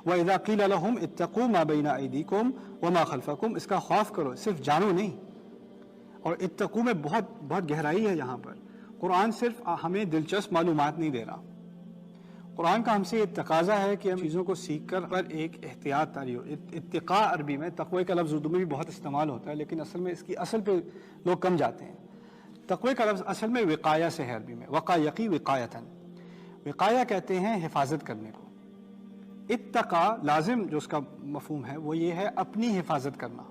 وَإِذَا قِيلَ لَهُمْ اتَّقُوا مَا بَيْنَ أَيْدِيكُمْ وَمَا خَلْفَكُمْ، اس کا خوف کرو، صرف جانو نہیں. اور اتقوا میں بہت گہرائی ہے یہاں پر. قرآن صرف ہمیں دلچسپ معلومات نہیں دے رہا. قرآن کا ہم سے یہ تقاضا ہے کہ ہم چیزوں کو سیکھ کر پر ایک احتیاط تاری ہو. اتقاء عربی میں، تقوی کا لفظ اردو میں بھی بہت استعمال ہوتا ہے لیکن اصل میں اس کی اصل پہ لوگ کم جاتے ہیں. تقوی کا لفظ اصل میں وقایہ سے ہے عربی میں، وقا یقی وقایتاً. وقایہ کہتے ہیں حفاظت کرنے کو. اتقا لازم جو اس کا مفہوم ہے وہ یہ ہے اپنی حفاظت کرنا.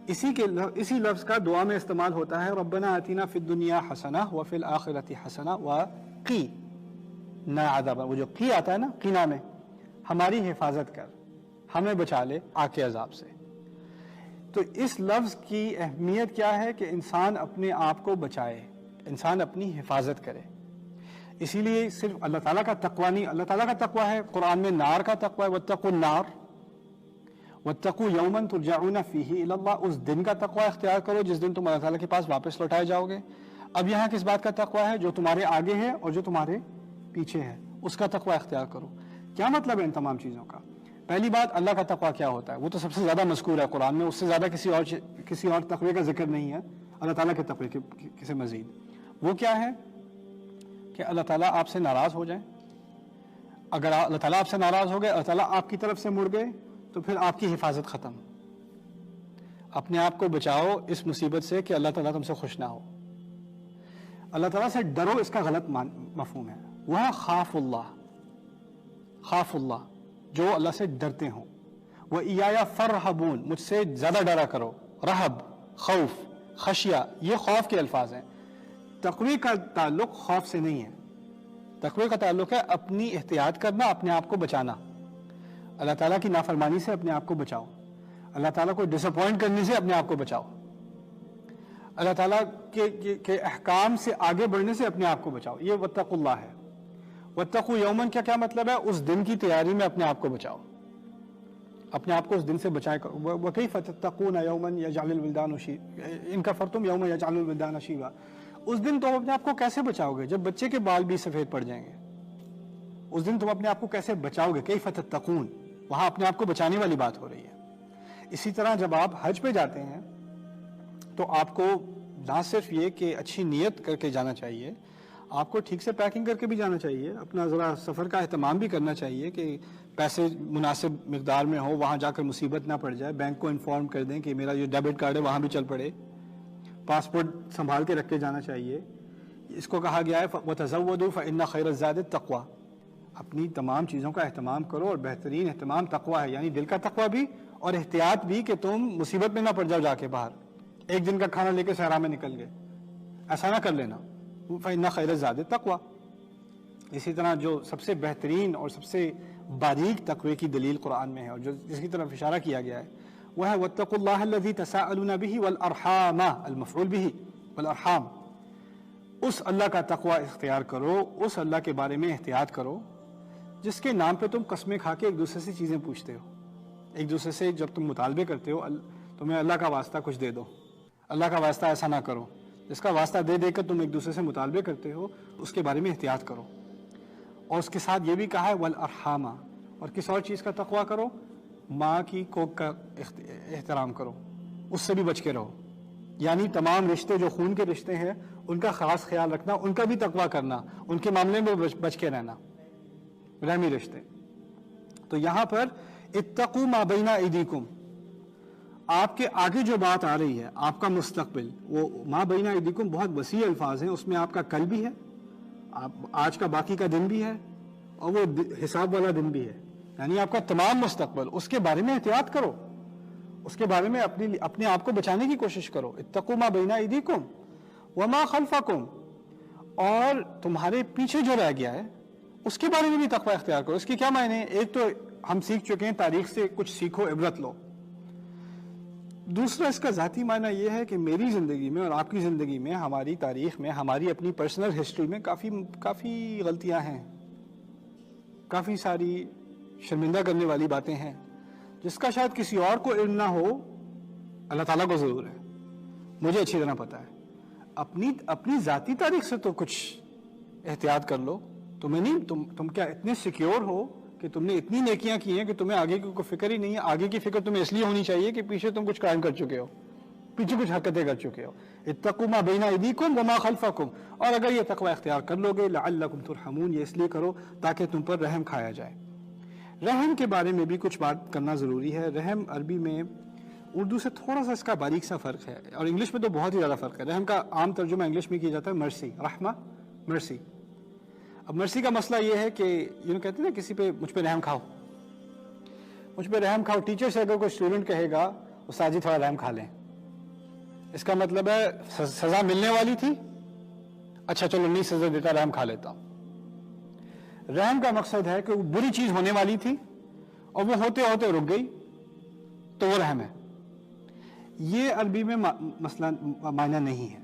اسی لفظ کا دعا میں استعمال ہوتا ہے ربنا آتنا فی الدنیا حسنہ وفی الآخرۃ حسنہ وقنا عذاب. وہ جو قی آتا ہے نا قینا میں، ہماری حفاظت کر، ہمیں بچا لے آگ کے عذاب سے. تو اس لفظ کی اہمیت کیا ہے کہ انسان اپنے آپ کو بچائے، انسان اپنی حفاظت کرے. اسی لیے صرف اللہ تعالیٰ کا تقوی نہیں، اللہ تعالیٰ کا تقوی ہے. قرآن میں نار کا تقوی ہے، واتقوا النار واتقوا یوما ترجعون فیہ الی اللہ. اس دن کا تقوی اختیار کرو جس دن تم اللہ تعالیٰ کے پاس واپس لوٹائے جاؤ گے. اب یہاں کس بات کا تقوی ہے؟ جو تمہارے آگے ہے اور جو تمہارے پیچھے ہے، اس کا تقوی اختیار کرو. کیا مطلب ہے ان تمام چیزوں کا؟ پہلی بات، اللہ کا تقوی کیا ہوتا ہے؟ وہ تو سب سے زیادہ مذکور ہے قرآن میں، اس سے زیادہ کسی اور تقوی کا ذکر نہیں ہے اللہ تعالیٰ کے تقوی سے مزید. وہ کیا ہے کہ اللہ تعالیٰ آپ سے ناراض ہو جائے. اگر اللہ تعالیٰ آپ سے ناراض ہو گئے، اللہ تعالیٰ آپ کی طرف سے مڑ گئے، تو پھر آپ کی حفاظت ختم. اپنے آپ کو بچاؤ اس مصیبت سے کہ اللہ تعالیٰ تم سے خوش نہ ہو. اللہ تعالیٰ سے ڈرو، اس کا غلط مفہوم ہے. وہ ہے خاف اللہ، خاف اللہ، جو اللہ سے ڈرتے ہوں. وَإِيَّايَ فَارْهَبُونَ، مجھ سے زیادہ ڈرا کرو. رہب، خوف، خشیہ، یہ خوف کے الفاظ ہیں. تقوی کا تعلق خوف سے نہیں ہے. تقوی کا تعلق ہے اپنی احتیاط کرنا، اپنے آپ کو بچانا. اللہ تعالیٰ کی نافرمانی سے اپنے آپ کو بچاؤ. اللہ تعالیٰ کو ڈس اپوائنٹ کرنے سے اپنے آپ کو بچاؤ. اللہ تعالیٰ کے احکام سے آگے بڑھنے سے اپنے آپ کو بچاؤ. یہ واتقوا اللہ ہے. واتقوا یومن کا کیا مطلب ہے؟ اس دن کی تیاری میں اپنے آپ کو بچاؤ، اپنے آپ کو اس دن سے بچائے. وَكَيْفَ تَتَّقُونَ يَوْمًا يَجْعَلُ الْوِلْدَانُ شِيبًا إِن كَفَرْتُمْ يَوْمًا يَجْعَلُ الْوِلْدَانَ شِيبًا. اس دن تم اپنے آپ کو کیسے بچاؤ گے جب بچے کے بال بھی سفید پڑ جائیں گے؟ اس دن تم اپنے آپ کو کیسے بچاؤ گے؟ کیف تتقون، وہاں اپنے آپ کو بچانے والی بات ہو رہی ہے. اسی طرح جب آپ حج پہ جاتے ہیں تو آپ کو نہ صرف یہ کہ اچھی نیت کر کے جانا چاہیے، آپ کو ٹھیک سے پیکنگ کر کے بھی جانا چاہیے. اپنا ذرا سفر کا اہتمام بھی کرنا چاہیے کہ پیسے مناسب مقدار میں ہو، وہاں جا کر مصیبت نہ پڑ جائے. بینک کو انفارم کر دیں کہ میرا جو ڈیبٹ کارڈ ہے وہاں بھی چل پڑے. پاسپورٹ سنبھال کے رکھ کے جانا چاہیے. اس کو کہا گیا ہے وَتَزَوَّدُوا فَإِنَّ خَيْرَ الزَّادِ التَّقْوَىٰ. اپنی تمام چیزوں کا اہتمام کرو اور بہترین اہتمام تقوی ہے، یعنی دل کا تقوی بھی اور احتیاط بھی کہ تم مصیبت میں نہ پڑ جاؤ جا کے باہر. ایک دن کا کھانا لے کے صحرا میں نکل گئے، ایسا نہ کر لینا. فَإِنَّ خَيْرَ الزَّادِ التَّقْوَىٰ. اسی طرح جو سب سے بہترین اور سب سے باریک تقوی کی دلیل قرآن میں ہے اور جس کی طرف اشارہ کیا گیا ہے وہ ہے وَاتَّقُوا اللَّهَ الَّذِي تَسَاءَلُونَ بِهِ وَالْأَرْحَامَ، المفعول بِهِ والارحام. اس اللہ کا تقوی اختیار کرو، اس اللہ کے بارے میں احتیاط کرو جس کے نام پہ تم قسمیں کھا کے ایک دوسرے سے چیزیں پوچھتے ہو. ایک دوسرے سے جب تم مطالبے کرتے ہو تمہیں اللہ کا واسطہ کچھ دے دو، اللہ کا واسطہ ایسا نہ کرو، جس کا واسطہ دے دے کر تم ایک دوسرے سے مطالبے کرتے ہو اس کے بارے میں احتیاط کرو. اور اس کے ساتھ یہ بھی کہا ہے والارحام، اور کس اور چیز کا تقوی کرو؟ ماں کی کوکھ کا احترام کرو، اس سے بھی بچ کے رہو. یعنی تمام رشتے جو خون کے رشتے ہیں ان کا خاص خیال رکھنا، ان کا بھی تقوی کرنا، ان کے معاملے میں بچ کے رہنا، رحمی رشتے. تو یہاں پر اتقوا ما بین ایدیکم، آپ کے آگے جو بات آ رہی ہے آپ کا مستقبل، وہ ما بین ایدیکم بہت وسیع الفاظ ہیں. اس میں آپ کا کل بھی ہے، آج کا باقی کا دن بھی ہے، اور وہ حساب والا دن بھی ہے. یعنی آپ کا تمام مستقبل، اس کے بارے میں احتیاط کرو، اس کے بارے میں اپنے آپ کو بچانے کی کوشش کرو. اتقوا ما بین ایدیکم وما خلفکم، اور تمہارے پیچھے جو رہ گیا ہے اس کے بارے میں بھی تقوی اختیار کرو. اس کے کیا معنی ہیں؟ ایک تو ہم سیکھ چکے ہیں تاریخ سے کچھ سیکھو، عبرت لو. دوسرا اس کا ذاتی معنی یہ ہے کہ میری زندگی میں اور آپ کی زندگی میں، ہماری تاریخ میں، ہماری اپنی پرسنل ہسٹری میں کافی غلطیاں ہیں، کافی ساری شرمندہ کرنے والی باتیں ہیں جس کا شاید کسی اور کو علم نہ ہو، اللہ تعالیٰ کو ضرور ہے، مجھے اچھی طرح پتہ ہے. اپنی ذاتی تاریخ سے تو کچھ احتیاط کر لو. تمہیں نہیں، تم کیا اتنے سیکیور ہو کہ تم نے اتنی نیکیاں کی ہیں کہ تمہیں آگے کی کوئی فکر ہی نہیں ہے. آگے کی فکر تمہیں اس لیے ہونی چاہیے کہ پیچھے تم کچھ کرائم کر چکے ہو, پیچھے کچھ حرکتیں کر چکے ہو. اتقوا ما بین ایدیکم وما خلفکم, اور اگر یہ تقوی اختیار کر لو گے لعلکم ترحمون, یہ اس لیے کرو تاکہ تم پر رحم کھایا جائے. رحم کے بارے میں بھی کچھ بات کرنا ضروری ہے. رحم عربی میں اردو سے تھوڑا سا اس کا باریک سا فرق ہے, اور انگلش میں تو بہت ہی زیادہ فرق ہے. رحم کا عام ترجمہ انگلش میں کیا جاتا ہے مرسی, رحمہ مرسی. اب مرسی کا مسئلہ یہ ہے کہ کہتے ہیں نا کسی پہ مجھ پہ رحم کھاؤ, مجھ پہ رحم کھاؤ. ٹیچر سے اگر کوئی اسٹوڈنٹ کہے گا استاد جی تھوڑا رحم کھا لیں, اس کا مطلب ہے سزا ملنے والی تھی, اچھا چلو نہیں سزا دیتا, رحم کھا لیتا ہوں. رحم کا مقصد ہے کہ وہ بری چیز ہونے والی تھی اور وہ ہوتے ہوتے رک گئی, تو وہ رحم ہے. یہ عربی میں مسئلہ معنی نہیں ہے.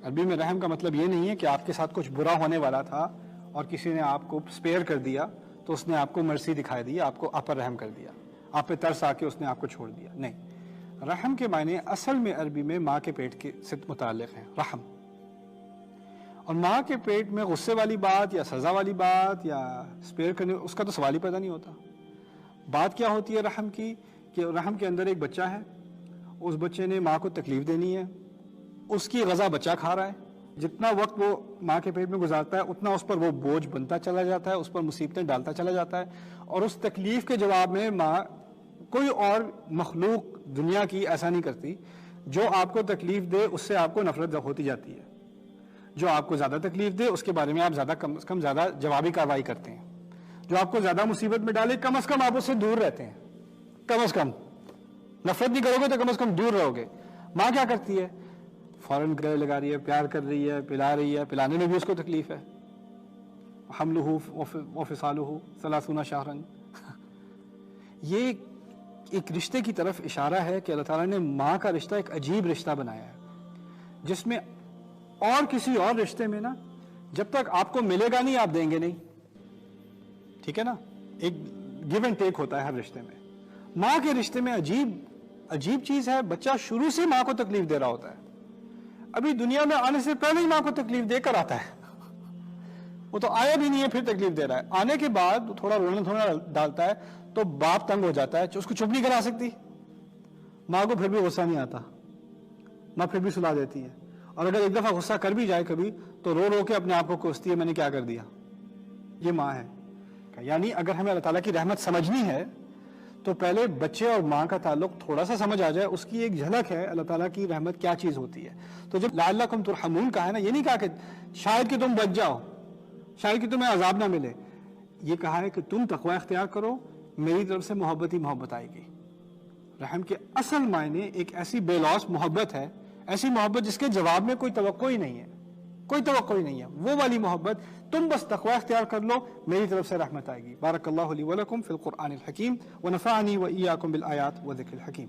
عربی میں رحم کا مطلب یہ نہیں ہے کہ آپ کے ساتھ کچھ برا ہونے والا تھا اور کسی نے آپ کو سپیئر کر دیا تو اس نے آپ کو مرسی دکھائی دی, آپ پر رحم کر دیا, آپ پہ ترس آ کے اس نے آپ کو چھوڑ دیا. نہیں, رحم کے معنی اصل میں عربی میں ماں کے پیٹ سے متعلق ہیں, رحم. اور ماں کے پیٹ میں غصے والی بات یا سزا والی بات یا سپیئر کرنے, اس کا تو سوال ہی پیدا نہیں ہوتا. بات کیا ہوتی ہے رحم کی, کہ رحم کے اندر ایک بچہ ہے, اس بچے نے ماں کو تکلیف دینی ہے, اس کی غذا بچہ کھا رہا ہے, جتنا وقت وہ ماں کے پیٹ میں گزارتا ہے اتنا اس پر وہ بوجھ بنتا چلا جاتا ہے, اس پر مصیبتیں ڈالتا چلا جاتا ہے, اور اس تکلیف کے جواب میں ماں کوئی اور مخلوق دنیا کی ایسا نہیں کرتی. جو آپ کو تکلیف دے اس سے آپ کو نفرت ہوتی جاتی ہے, جو آپ کو زیادہ تکلیف دے اس کے بارے میں آپ زیادہ کم از کم زیادہ جوابی کارروائی کرتے ہیں, جو آپ کو زیادہ مصیبت میں ڈالے کم از کم آپ اس سے دور رہتے ہیں, کم از کم نفرت نہیں کرو گے تو کم از کم دور رہو گے. ماں کیا کرتی ہے, فوراً گلے لگا رہی ہے, پیار کر رہی ہے, پلا رہی ہے, پلانے میں بھی اس کو تکلیف ہے. حملہ وفصالہ 30 شہرا. یہ ایک رشتے کی طرف اشارہ ہے کہ اللہ تعالیٰ نے ماں کا رشتہ ایک عجیب رشتہ بنایا ہے, جس میں اور کسی اور رشتے میں نا جب تک آپ کو ملے گا نہیں آپ دیں گے نہیں, ٹھیک ہے نا, ایک گیو اینڈ ٹیک ہوتا ہے ہر رشتے میں. ماں کے رشتے میں عجیب چیز ہے, بچہ شروع سے ماں کو تکلیف دے رہا ہوتا ہے, ابھی دنیا میں آنے سے پہلے ہی ماں کو تکلیف دے کر آتا ہے. وہ تو آیا بھی نہیں ہے پھر تکلیف دے رہا ہے. آنے کے بعد تھوڑا رونا تھوڑا ڈالتا ہے تو باپ تنگ ہو جاتا ہے, اس کو چپ نہیں کرا سکتی, ماں کو پھر بھی غصہ نہیں آتا, ماں پھر بھی سلا دیتی ہے. اور اگر ایک دفعہ غصہ کر بھی جائے کبھی تو رو رو کے اپنے آپ کو کوستی ہے میں نے کیا کر دیا. یہ ماں ہے. یعنی اگر ہمیں اللہ تعالیٰ کی رحمت سمجھنی ہے تو پہلے بچے اور ماں کا تعلق تھوڑا سا سمجھ آ جائے, اس کی ایک جھلک ہے اللہ تعالیٰ کی رحمت کیا چیز ہوتی ہے. تو جب لعلکم ترحمون کہا ہے نا, یہ نہیں کہا کہ شاید کہ تم بچ جاؤ, شاید کہ تمہیں عذاب نہ ملے, یہ کہا ہے کہ تم تقوی اختیار کرو, میری طرف سے محبت ہی محبت آئے گی. رحم کے اصل معنی ایک ایسی بے لوث محبت ہے, ایسی محبت جس کے جواب میں کوئی توقع ہی نہیں ہے, کوئی توقع ہی نہیں ہے, وہ والی محبت. تم بس تقوی اختیار کر لو, میری طرف سے رحمت آئے گی. بارک اللہ لی ولکم فی القرآن الحکیم ونفعنی وإیاکم بالآیات وذکر الحکیم.